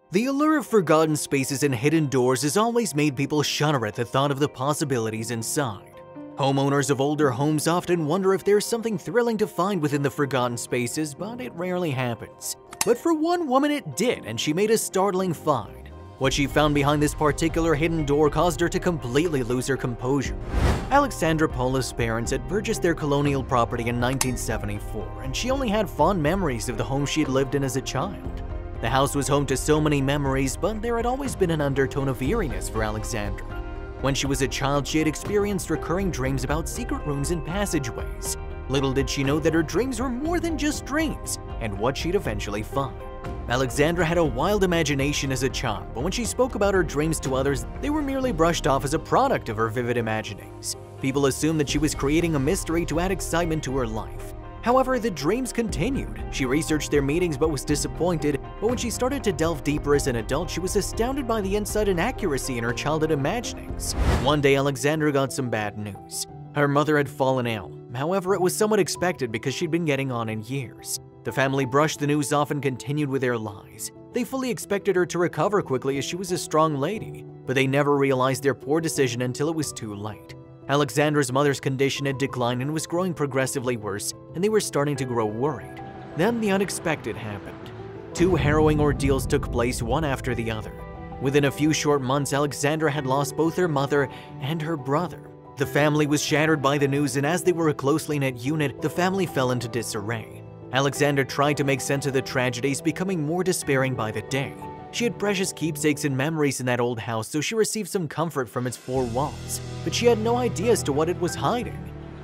The allure of forgotten spaces and hidden doors has always made people shudder at the thought of the possibilities inside. Homeowners of older homes often wonder if there's something thrilling to find within the forgotten spaces, but it rarely happens. But for one woman it did, and she made a startling find. What she found behind this particular hidden door caused her to completely lose her composure. Alexandra Paula's parents had purchased their colonial property in 1974, and she only had fond memories of the home she had lived in as a child. The house was home to so many memories, but there had always been an undertone of eeriness for Alexandra. When she was a child, she had experienced recurring dreams about secret rooms and passageways. Little did she know that her dreams were more than just dreams, and what she'd eventually find. Alexandra had a wild imagination as a child, but when she spoke about her dreams to others, they were merely brushed off as a product of her vivid imaginings. People assumed that she was creating a mystery to add excitement to her life. However, the dreams continued. She researched their meanings but was disappointed, but when she started to delve deeper as an adult, she was astounded by the insight and accuracy in her childhood imaginings. One day, Alexandra got some bad news. Her mother had fallen ill. However, it was somewhat expected because she'd been getting on in years. The family brushed the news off and continued with their lives. They fully expected her to recover quickly as she was a strong lady, but they never realized their poor decision until it was too late. Alexandra's mother's condition had declined and was growing progressively worse, and they were starting to grow worried. Then the unexpected happened. Two harrowing ordeals took place one after the other. Within a few short months, Alexandra had lost both her mother and her brother. The family was shattered by the news, and as they were a closely knit unit, the family fell into disarray. Alexandra tried to make sense of the tragedies, becoming more despairing by the day. She had precious keepsakes and memories in that old house, so she received some comfort from its four walls, but she had no idea as to what it was hiding.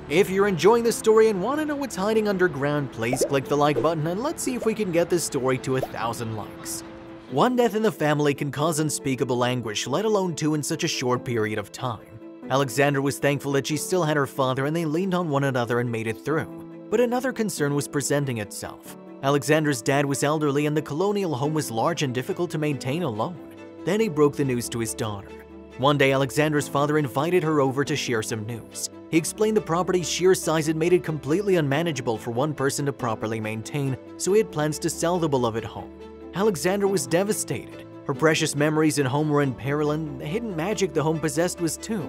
If you're enjoying this story and want to know what's hiding underground, please click the like button and let's see if we can get this story to 1,000 likes. One death in the family can cause unspeakable anguish, let alone two in such a short period of time. Alexandra was thankful that she still had her father and they leaned on one another and made it through. But another concern was presenting itself. Alexandra's dad was elderly and the colonial home was large and difficult to maintain alone. Then he broke the news to his daughter. One day, Alexandra's father invited her over to share some news. He explained the property's sheer size had made it completely unmanageable for one person to properly maintain, so he had plans to sell the beloved home. Alexandra was devastated. Her precious memories and home were in peril, and the hidden magic the home possessed was too.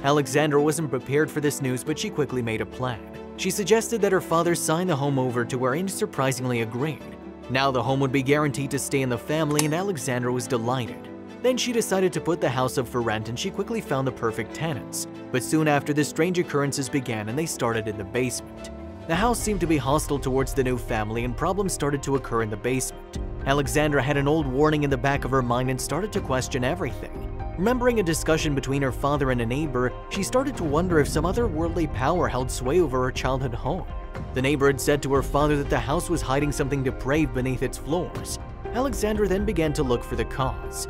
Alexandra wasn't prepared for this news, but she quickly made a plan. She suggested that her father sign the home over to her and surprisingly agreed. Now the home would be guaranteed to stay in the family, and Alexandra was delighted. Then she decided to put the house up for rent, and she quickly found the perfect tenants. But soon after, the strange occurrences began, and they started in the basement. The house seemed to be hostile towards the new family, and problems started to occur in the basement. Alexandra had an old warning in the back of her mind and started to question everything. Remembering a discussion between her father and a neighbor, she started to wonder if some otherworldly power held sway over her childhood home. The neighbor had said to her father that the house was hiding something depraved beneath its floors. Alexandra then began to look for the cause.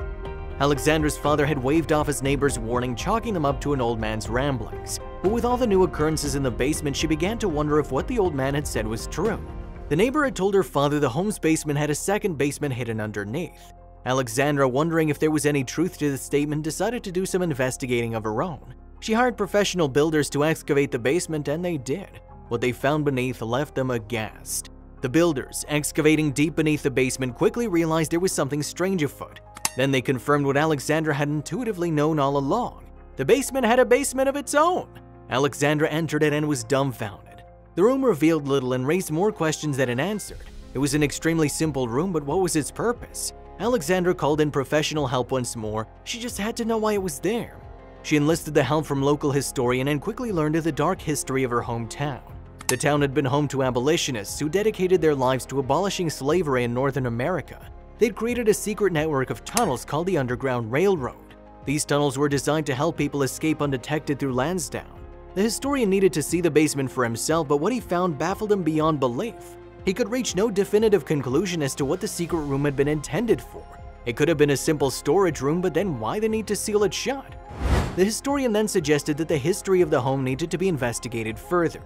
Alexandra's father had waved off his neighbor's warning, chalking them up to an old man's ramblings. But with all the new occurrences in the basement, she began to wonder if what the old man had said was true. The neighbor had told her father the home's basement had a second basement hidden underneath. Alexandra, wondering if there was any truth to the statement, decided to do some investigating of her own. She hired professional builders to excavate the basement, and they did. What they found beneath left them aghast. The builders, excavating deep beneath the basement, quickly realized there was something strange afoot. Then they confirmed what Alexandra had intuitively known all along. The basement had a basement of its own. Alexandra entered it and was dumbfounded. The room revealed little and raised more questions than it answered. It was an extremely simple room, but what was its purpose? Alexandra called in professional help once more. She just had to know why it was there. She enlisted the help from local historian and quickly learned of the dark history of her hometown. The town had been home to abolitionists who dedicated their lives to abolishing slavery in Northern America. They'd created a secret network of tunnels called the Underground Railroad. These tunnels were designed to help people escape undetected through Lansdowne. The historian needed to see the basement for himself, but what he found baffled him beyond belief. He could reach no definitive conclusion as to what the secret room had been intended for. It could have been a simple storage room, but then why the need to seal it shut? The historian then suggested that the history of the home needed to be investigated further.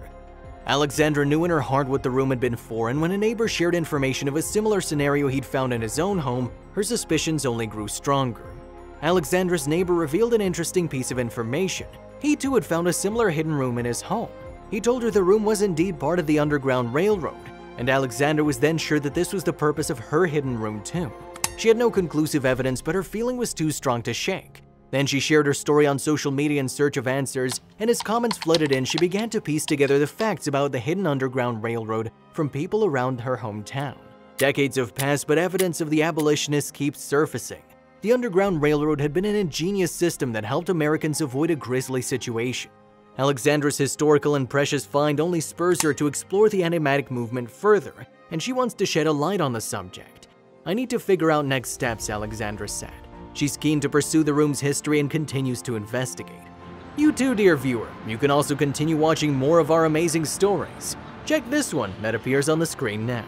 Alexandra knew in her heart what the room had been for, and when a neighbor shared information of a similar scenario he'd found in his own home, her suspicions only grew stronger. Alexandra's neighbor revealed an interesting piece of information. He too had found a similar hidden room in his home. He told her the room was indeed part of the Underground Railroad, and Alexandra was then sure that this was the purpose of her hidden room too. She had no conclusive evidence, but her feeling was too strong to shake. Then she shared her story on social media in search of answers, and as comments flooded in, she began to piece together the facts about the hidden underground railroad from people around her hometown. Decades have passed, but evidence of the abolitionists keeps surfacing. The Underground Railroad had been an ingenious system that helped Americans avoid a grisly situation. Alexandra's historical and precious find only spurs her to explore the enigmatic movement further, and she wants to shed a light on the subject. "I need to figure out next steps," Alexandra said. She's keen to pursue the room's history and continues to investigate. You too, dear viewer, you can also continue watching more of our amazing stories. Check this one that appears on the screen now.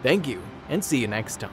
Thank you, and see you next time.